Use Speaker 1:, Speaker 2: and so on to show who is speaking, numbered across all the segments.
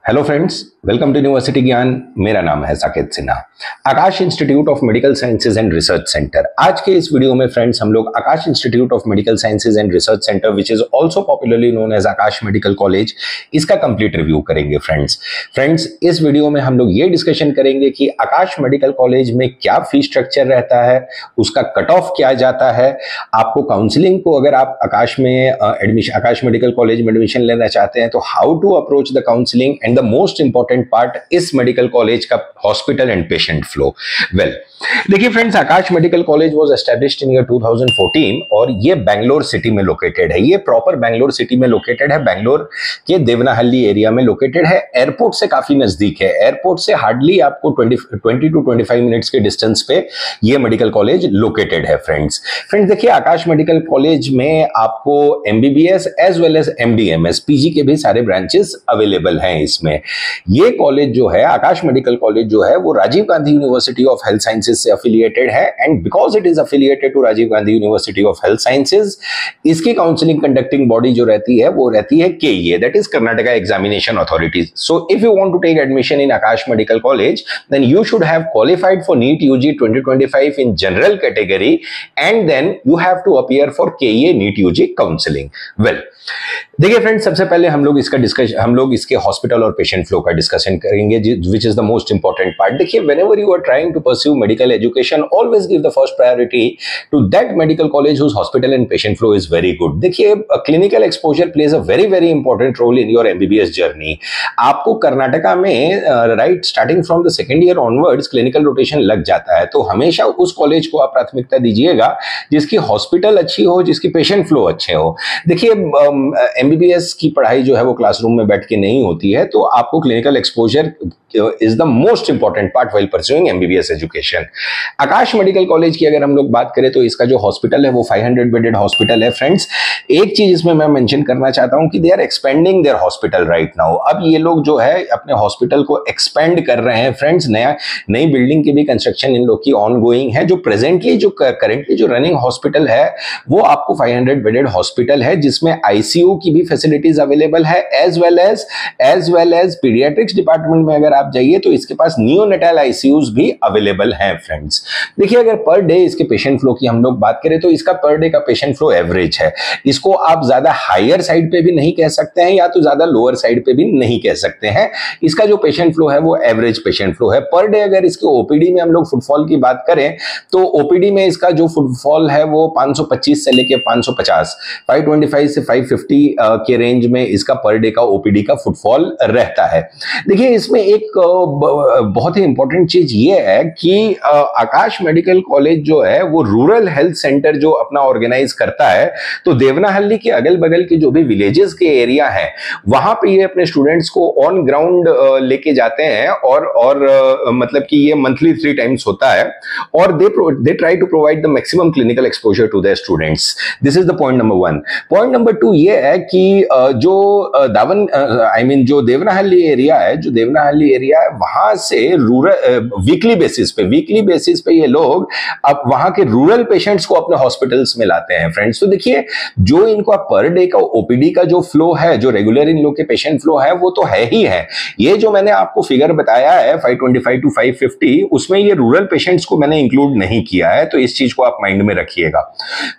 Speaker 1: Hello friends, welcome to university Gyan. मेरा नाम है Saket Sinha. Aakash institute of medical sciences and research centre. आज के इस वीडियो में फ्रेंड्स हम लोग Aakash institute of medical sciences and research centre which is also popularly known as Aakash medical college, इसका कंप्लीट रिव्यू करेंगे। फ्रेंड्स इस वीडियो में हम लोग ये डिस्कशन करेंगे कि आकाश मेडिकल कॉलेज में क्या फीस स्ट्रक्चर रहता है, उसका कट ऑफ क्या जाता है, आपको काउंसलिंग को अगर आप आकाश मेडिकल कॉलेज में एडमिशन लेना चाहते हैं तो how to approach the counselling, and the most important part इस मेडिकल कॉलेज का हॉस्पिटल एंड पेशेंट फ्लो। देखिए friends, Akash medical college was established in year 2014 और ये बैंगलोर सिटी में लोकेटेड है। ये प्रॉपर बैंगलोर सिटी में लोकेटेड है, बैंगलोर के देवनाहल्ली एरिया में लोकेटेड है। एयरपोर्ट से काफी नजदीक है, एयरपोर्ट से हार्डली आपको 20 टू 25 मिनट्स के डिस्टेंस पे ये मेडिकल कॉलेज लोकेटेड है। फ्रेंड्स देखिए, आकाश मेडिकल कॉलेज में आपको MBBS as well as MD MS PG के भी सारे ब्रांचेस अवेलेबल हैं। इसमें ये कॉलेज जो है, आकाश मेडिकल कॉलेज जो है, वो Rajiv Gandhi university of health sciences से अफिलिएटेड है। And because it is affiliated to Rajiv Gandhi university of health sciences, इसकी काउंसलिंग कंडक्टिंग बॉडी जो रहती है वो रहती है KEA, that is Karnataka examination authority. So if you want to take admission in Aakash medical college, then you should have qualified for NEET UG 2025 in general category, and then you have to appear for KEA NEET UG counseling. देखिए friends, सबसे पहले हम लोग इसके hospital और patient flow का discussion करेंगे, which is the most important part. देखिए, whenever you are trying to pursue medical education, always give the first priority to that medical college whose hospital and patient flow is very good. देखिए, clinical exposure plays a very very important role in your MBBS journey. आपको कर्नाटका में right starting from the second year onwards clinical rotation लग जाता है, तो हमेशा उस college को आप प्राथमिकता दीजिएगा जिसकी हॉस्पिटल अच्छी हो, जिसकी पेशेंट फ्लो अच्छे हो। देखिए, एमबीबीएस की पढ़ाई जो है वो क्लासरूम में बैठ के नहीं होती है, तो आपको clinical exposure is the most important part while pursuing MBBS education. Akash medical college की अगर हम लोग बात करें तो इसका जो हॉस्पिटल है वो 500 बेडेड हॉस्पिटल है। फ्रेंड्स, एक चीज इसमें मैं मेंशन करना चाहता हूं कि they are expanding their hospital right now. अब ये लोग जो है अपने हॉस्पिटल को एक्सपेंड कर रहे हैं। फ्रेंड्स, नई बिल्डिंग की भी कंस्ट्रक्शन इन लोग की ऑन गोइंग है। जो करंटली जो रनिंग हॉस्पिटल है वो आपको 500 बेडेड हॉस्पिटल है, जिसमें आईसीयू की भी फैसिलिटीज अवेलेबल है, as well as paediatrics department में अगर आप जाइए तो इसके पास नियोनेटल आईसीयूज भी अवेलेबल हैं। फ्रेंड्स देखिए, अगर पर डे इसके पेशेंट फ्लो की हम लोग बात करें तो इसका पर डे का पेशेंट फ्लो एवरेज है। इसको आप ज्यादा हायर साइड पे भी नहीं कह सकते हैं या तो ज्यादा लोअर साइड पे भी नहीं कह सकते हैं। इसका जो पेशेंट फ्लो है वो एवरेज पेशेंट फ्लो है पर डे। अगर इसके ओपीडी में हम लोग फुटफॉल की बात करें तो ओपीडी में इसका जो फुटफॉल है वो 525 से लेके 550, 525 से 550 के रेंज में इसका पर डे का ओपीडी का फुटफॉल रहता है। देखिए, इसमें एक बहुत ही इंपॉर्टेंट चीज ये है कि आकाश मेडिकल कॉलेज जो है वो रूरल हेल्थ सेंटर जो अपना ऑर्गेनाइज करता है, तो देवनाहल्ली के अगल बगल के जो भी विलेजेस के एरिया हैं वहां पे ये अपने स्टूडेंट्स को ऑन ग्राउंड लेके जाते हैं और मतलब कि ये मंथली 3 टाइम्स होता है और they try to provide the maximum clinical exposure to their students. This is the point number 1। Point number 2 ये है कि जो देवनाहल्ली एरिया है, वहां से रूरल वीकली बेसिस पे ये लोग अब वहां के रूरल पेशेंट्स को अपने हॉस्पिटल्स में लाते हैं। फ्रेंड्स, तो देखिए, जो इनका पर डे का ओपीडी का जो फ्लो है, जो रेगुलर इन लोग के पेशेंट फ्लो है, वो तो है ही है। ये जो मैंने आपको फिगर बताया है 525 टू 550, उसमें ये रूरल पेशेंट्स को मैंने इंक्लूड नहीं किया है, तो इस चीज को आप माइंड में रखिएगा।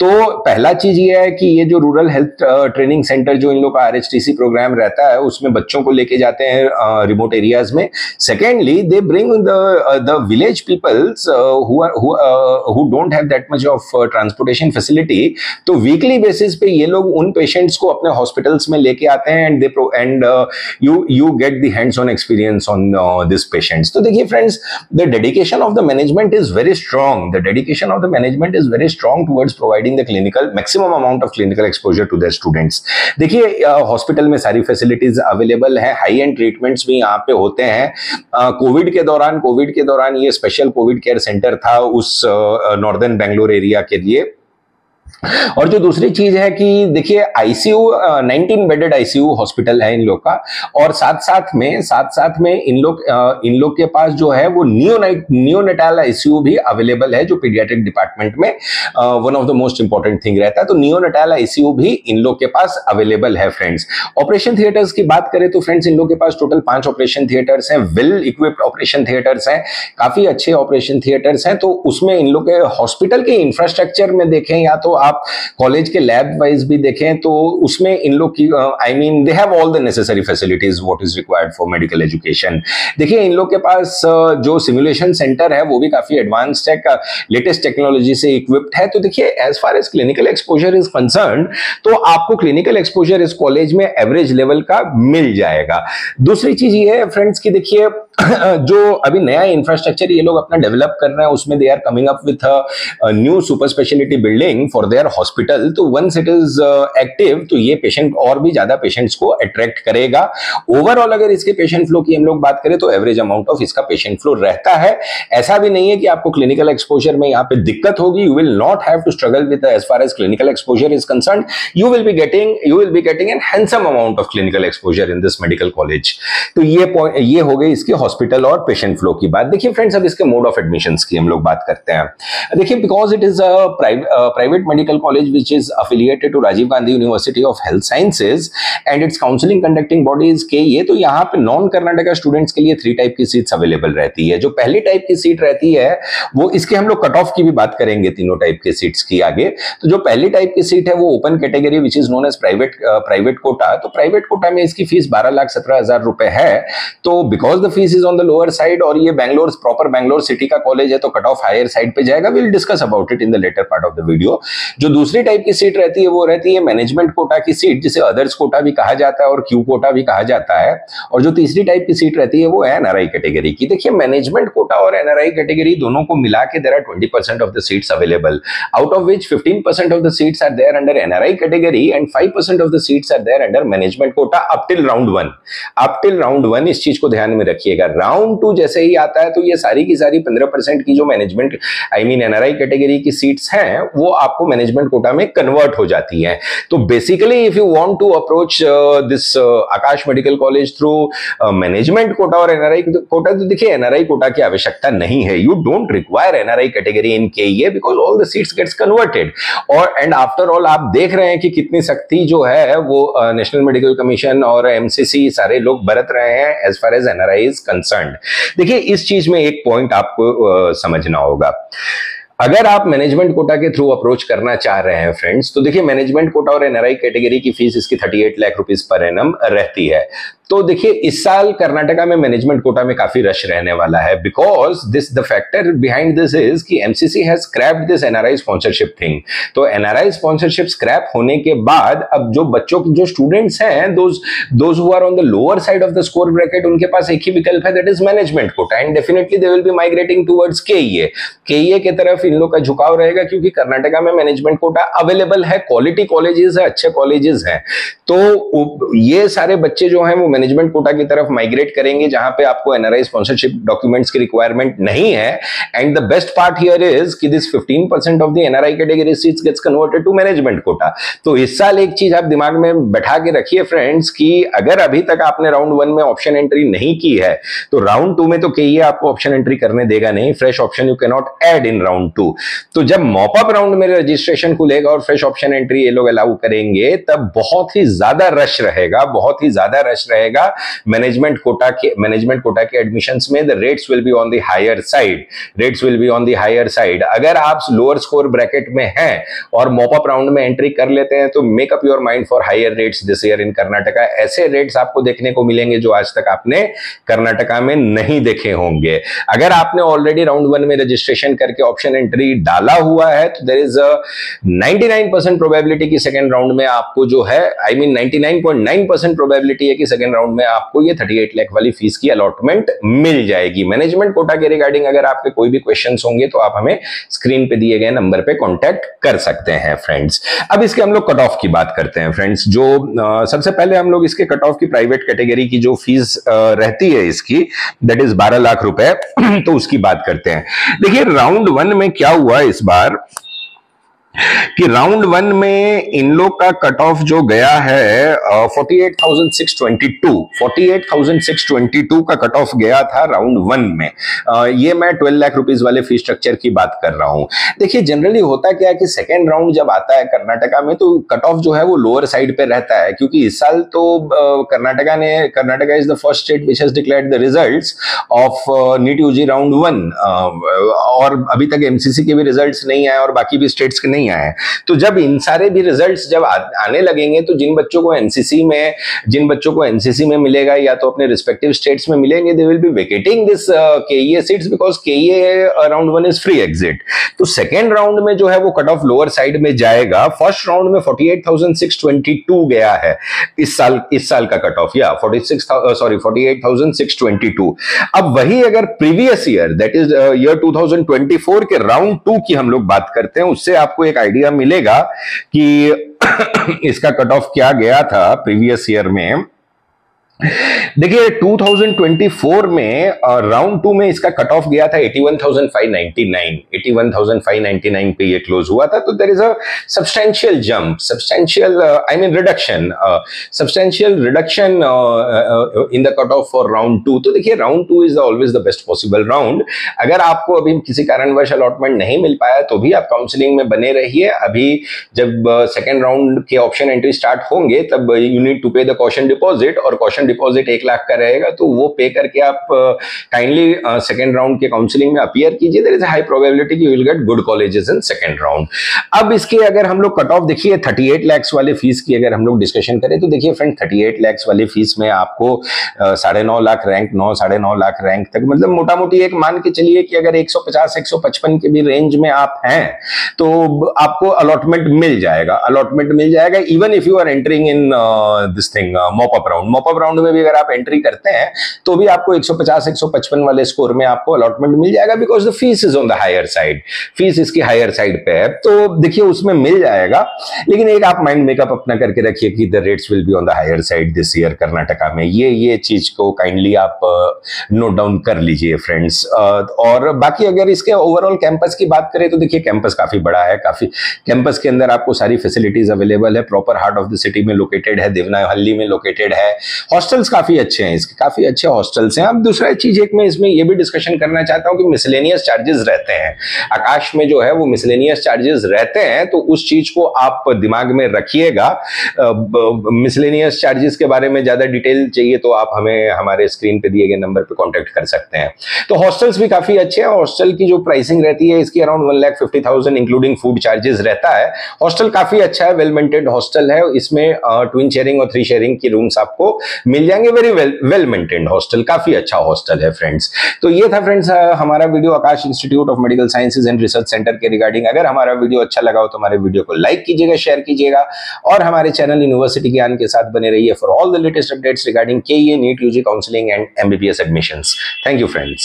Speaker 1: तो पहला चीज ये है कि ये जो रूरल हेल्थ ट्रेनिंग सेंटर जो इन लोग का आरएचटीसी प्रोग्राम रहता है उसमें बच्चों को लेके जाते हैं रिमोट एरियाज में। Secondly, they bring the village peoples who don't have that much of transportation facility. तो weekly basis पे ये लोग उन patients को अपने hospitals में लेके आते हैं and you get the hands-on experience on these patients. तो देखिए friends, the dedication of the management is very strong. The dedication of the management is very strong towards providing the maximum amount of clinical exposure to their students. देखिए, hospital में सारी facilities available है, high end treatments भी यहाँ पे होते हैं। Covid के दौरान ये स्पेशल कोविड केयर सेंटर था उस नॉर्दर्न बेंगलोर एरिया के लिए। और जो दूसरी चीज है कि देखिए आईसीयू 19 बेडेड आईसीयू हॉस्पिटल है इन लोग का, और साथ में इन लोग के पास जो है वो नियोनेटाल आईसीयू भी अवेलेबल है, जो पीडियाट्रिक डिपार्टमेंट में one of the most important thing रहता है। तो नियोनेटाल आईसीयू भी इन लोग के पास अवेलेबल है फ्रेंड्स। ऑपरेशन थिएटर्स की बात करें तो फ्रेंड्स इन लोग के पास टोटल 5 ऑपरेशन थिएटर्स हैं, वेल इक्विप्ड ऑपरेशन थिएटर्स हैं, काफी अच्छे ऑपरेशन थिएटर्स हैं। तो उसमें इन लोग के हॉस्पिटल के इंफ्रास्ट्रक्चर में देखें या तो आप कॉलेज के लैब वाइज भी देखें तो उसमें इन लोग की I mean they have all the necessary facilities what is required for medical education. देखिए इन लोग के पास जो सिमुलेशन सेंटर है वो भी काफी एडवांस्ड है, लेटेस्ट टेक्नोलॉजी से इक्विप्ड है। तो देखिए as far as clinical exposure is concern, तो आपको क्लिनिकल एक्सपोजर इस कॉलेज में एवरेज लेवल का मिल जाएगा। दूसरी चीज ये है फ्रेंड्स कि देखिए जो अभी नया इंफ्रास्ट्रक्चर ये लोग अपना डेवलप कर रहे हैं उसमें they are coming up with new super speciality building for their hospital. तो वंस इट इज एक्टिव तो ये पेशेंट और भी ज्यादा पेशेंट्स को अट्रैक्ट करेगा। ओवरऑल अगर इसके पेशेंट फ्लो की हम लोग बात करें तो एवरेज अमाउंट ऑफ इसका पेशेंट फ्लो रहता है। ऐसा भी नहीं है कि आपको क्लिनिकल एक्सपोजर में यहाँ पे दिक्कत होगी, you will not have to struggle with as far as clinical exposure is concerned, you will be getting an handsome amount of clinical exposure in this medical college. तो ये हो गई इसकी हॉस्पिटल और पेशेंट फ्लो की बात। देखिए friends अब इसके मोड ऑफ एडमिशंस की हम लोग बात करते हैं। देखिए because it is a private medical college which is affiliated to Rajiv Gandhi University of Health Sciences and its counseling conducting body is KEA, तो यहाँ पे नॉन कर्नाटका स्टूडेंट्स के लिए 3 टाइप की सीट्स अवेलेबल रहती है। जो पहली टाइप की सीट रहती है वो इसके हम लोग कट ऑफ की भी बात करेंगे तीनों टाइप के सीट्स की आगे। तो जो पहली टाइप की सीट है वो open category which is known as private quota. तो प्राइवेट कोटा में इसकी फीस 12,17,000 रुपए है। तो because the fees is on the lower side और ये बैंगलोर प्रॉपर बैंगलोर सिटी का कॉलेज है तो कट ऑफ हायर साइड पे जाएगा। Will discuss about it in the later part of the video. जो दूसरी टाइप की सीट रहती है वो रहती है मैनेजमेंट कोटा की सीट, जिसे अदर्स कोटा भी कहा जाता है और क्यू कोटा भी कहा जाता है। और जो तीसरी टाइप की सीट रहती है वो है एनआरआई कैटेगरी की। देखिए मैनेजमेंट कोटा और एनआरआई कैटेगरी दोनों को मिला के there are 20% of the seats available, out of which 15% of the seats are there under NRI category and 5% of the seats are there under management quota up till round 1। Up till round 1 इस चीज को ध्यान में रखिएगा। Round 2 जैसे ही आता है तो ये सारी की सारी 15% की जो management I mean NRI category की सीट्स हैं वो आपको मैनेजमेंट कोटा में कन्वर्ट हो जाती है। तो basically if you want to approach this Akash medical college through management quota और एनआरआई कोटा, तो देखिए एनआरआई कोटा की आवश्यकता नहीं है। You don't require NRI category in KEA because all the seats gets converted. और एंड आफ्टर ऑल आप देख रहे हैं कि कितनी सख्ती जो है वो नेशनल मेडिकल कमीशन और एमसीसी सारे लोग बरत रहे हैं as far as NRI is concerned. देखिए इस चीज में एक पॉइंट आपको समझना होगा। अगर आप मैनेजमेंट कोटा के थ्रू अप्रोच करना चाह रहे हैं फ्रेंड्स, तो देखिए मैनेजमेंट कोटा और एनआरआई कैटेगरी की फीस इसकी 38 लाख रुपीस पर एनम रहती है। तो देखिए इस साल कर्नाटका में मैनेजमेंट कोटा में काफी रश रहने वाला है because this the factor behind this is कि MCC has scrapped this NRI sponsorship thing. तो एनआरआई स्पॉन्सरशिप स्क्रैप होने के बाद अब जो स्टूडेंट्स हैं those who are on the lower side of the score bracket उनके पास एक ही विकल्प है, that is management quota and definitely they will be migrating towards KEA के तरफ इन लोग का झुकाव रहेगा क्योंकि कर्नाटका में मैनेजमेंट कोटा अवेलेबल है, क्वालिटी कॉलेजेस है, अच्छे कॉलेजेस हैं। तो ये सारे बच्चे जो हैं वो मैनेजमेंट कोटा की तरफ माइग्रेट करेंगे जहां पे आपको एनआरआई स्पॉन्सरशिप डॉक्यूमेंट्स की रिक्वायरमेंट नहीं है। And the best part here is कि this 15% of the NRI category seats gets converted to management quota. तो इस साल एक चीज आप दिमाग में बैठा के रखिए फ्रेंड्स कि अगर अभी तक आपने राउंड 1 में ऑप्शन एंट्री नहीं की है तो राउंड 2 में तो केईए आपको ऑप्शन एंट्री करने देगा नहीं। Fresh option you can not add in round 2। तो जब मॉप अप राउंड में रजिस्ट्रेशन खुलेगा और फ्रेश ऑप्शन एंट्री ये लोग अलाउ करेंगे तब बहुत ही ज्यादा रश रहेगा मैनेजमेंट कोटा के एडमिशंस में। The rates will be on the higher side. अगर आप लोअर स्कोर ब्रैकेट में हैं और मॉप अप राउंड में एंट्री कर लेते हैं तो make up your mind for higher rates this year in Karnataka. ऐसे रेट्स आपको देखने को मिलेंगे जो आज तक आपने कर्नाटका में नहीं देखे होंगे। अगर आपने ऑलरेडी राउंड 1 में रजिस्ट्रेशन करके ऑप्शन एंट्री डाला हुआ है तो देयर इज अ 99% प्रोबेबिलिटी कि सेकंड राउंड में आपको जो है 99.9% प्रोबेबिलिटी है कि सेकंड राउंड में आपको ये 38 लाख वाली फीस की अलॉटमेंट मिल जाएगी। मैनेजमेंट कोटा के रिगार्डिंग अगर आपके कोई भी क्वेश्चंस होंगे तो आप हमें स्क्रीन पे दिए गए नंबर पे कांटेक्ट कर सकते हैं फ्रेंड्स। अब इसके हम लोग कट ऑफ की बात करते हैं फ्रेंड्स। जो सबसे पहले हम लोग इसके कट ऑफ की प्राइवेट कैटेगरी की जो फीस रहती है इसकी दैट इज 12 लाख रुपए तो उसकी बात करते हैं। देखिए राउंड 1 में क्या हुआ इस बार कि राउंड 1 में इन लोग का कट ऑफ जो गया है 48,622 48,622 का कट ऑफ गया था राउंड 1 में। ये मैं 12 लाख रुपीस वाले फी स्ट्रक्चर की बात कर रहा हूं। देखिए जनरली होता क्या है कि सेकेंड राउंड जब आता है कर्नाटका में तो कट ऑफ जो है वो लोअर साइड पे रहता है, क्योंकि इस साल तो Karnataka is the first state which has declared the results of NEET UG round 1, और अभी तक एमसीसी के भी रिजल्ट्स नहीं आए और बाकी भी स्टेट्स के नहीं आए। तो जब इन सारे भी रिजल्ट्स जब आने लगेंगे तो जिन बच्चों को एनसीसी में मिलेगा या तो अपने रिस्पेक्टिव स्टेट्स में मिलेंगे, they will be vacating this KEA seats because KEA round 1 is free exit. तो सेकेंड राउंड में जो है वो कट ऑफ लोअर साइड में जाएगा। फर्स्ट राउंड में 48,622 गया है इस साल का कट ऑफ, या 48,622। अब वही अगर previous year that is year 2024 के राउंड 2 की हम लोग बात करते हैं, उससे आपको एक आइडिया मिलेगा कि इसका कट ऑफ क्या गया था प्रीवियस ईयर में। देखिए 2024 में राउंड 2 में इसका कट ऑफ गया था 81,599 पे ये क्लोज हुआ था। तो there is a substantial jump, substantial reduction in the cut off for round 2। तो देखिए round 2 is always the best possible round. अगर आपको अभी किसी कारणवश अलॉटमेंट नहीं मिल पाया तो भी आप काउंसलिंग में बने रहिए। अभी जब सेकेंड राउंड के ऑप्शन एंट्री स्टार्ट होंगे तब यू नीड टू पे द कॉशन डिपॉजिट, और कॉशन डिपॉजिट 1 लाख का रहेगा, तो वो पे करके आप काइंडली सेकेंड राउंड के काउंसलिंग में अपीयर कीजिए। देयर इज हाई प्रोबेबिलिटी कि you will get good colleges in second round. अब इसके अगर हम लोग कट ऑफ देखिए 38 लाख वाले फीस की अगर हम लोग डिस्कशन करें तो देखिए फ्रेंड 38 लाख वाले फीस में आपको 9.5 लाख रैंक 9.5 लाख रैंक तक, मतलब मोटा मोटी एक मान के चलिए कि अगर 150-155 के भी रेंज में आप हैं तो आपको अलॉटमेंट मिल जाएगा even if you are entering in this thing mop up round में भी अगर आप एंट्री करते हैं तो भी आपको 150-155 वाले स्कोर में आपको अलॉटमेंट मिल जाएगा, because the fees is on the higher side, fees इसकी हायर साइड पे है। तो देखिए उसमें मिल जाएगा, लेकिन एक आप माइंड मेकअप अपना करके रखिए कि the rates will be on the higher side this year Karnataka में। ये चीज को काइंडली आप नोट डाउन कर लीजिए फ्रेंड्स। और बाकी अगर इसके ओवरऑल कैंपस की बात करें तो देखिए कैंपस काफी बड़ा है, काफी कैंपस के अंदर आपको सारी फैसिलिटीज अवेलेबल है, proper heart of the city में लोकेटेड है, देवनाहल्ली में लोकेटेड है। हॉस्टल्स काफी अच्छे हैं, इसके काफी अच्छे हॉस्टल्स हैं। अब दूसरा चीज एक मैं इसमें ये भी डिस्कशन करना चाहता हूं कि मिसलेनियस चार्जेस रहते हैं आकाश में, जो है वो मिसलेनियस चार्जेस रहते हैं, तो उस चीज को आप दिमाग में रखिएगा। मिसलेनियस चार्जेस के बारे में ज्यादा डिटेल चाहिए तो आप हमें हमारे स्क्रीन पे दिए गए नंबर पे कांटेक्ट कर सकते हैं। तो हॉस्टल्स भी काफी अच्छे हैं। हॉस्टल की जो प्राइसिंग रहती है इसकी अराउंड 1,50,000 इंक्लूडिंग फूड चार्जेस रहता है। हॉस्टल काफी अच्छा है, वेल मेंटेन्ड हॉस्टल है। इसमें ट्विन शेयरिंग और 3 शेयरिंग की रूम्स आपको मिल जाएंगे। वेरी वेल मेंटेन्ड हॉस्टल, काफी अच्छा हॉस्टल है फ्रेंड्स। तो ये था फ्रेंड्स हमारा video Akash institute of medical sciences and research centre के रिगार्डिंग। अगर हमारा वीडियो अच्छा लगा हो तो हमारे वीडियो को लाइक कीजिएगा, शेयर कीजिएगा और हमारे चैनल यूनिवर्सिटी ज्ञान के साथ बने रहिए for all the latest updates regarding KEA, NEET, UG counselling and MBBS admissions. Thank you friends.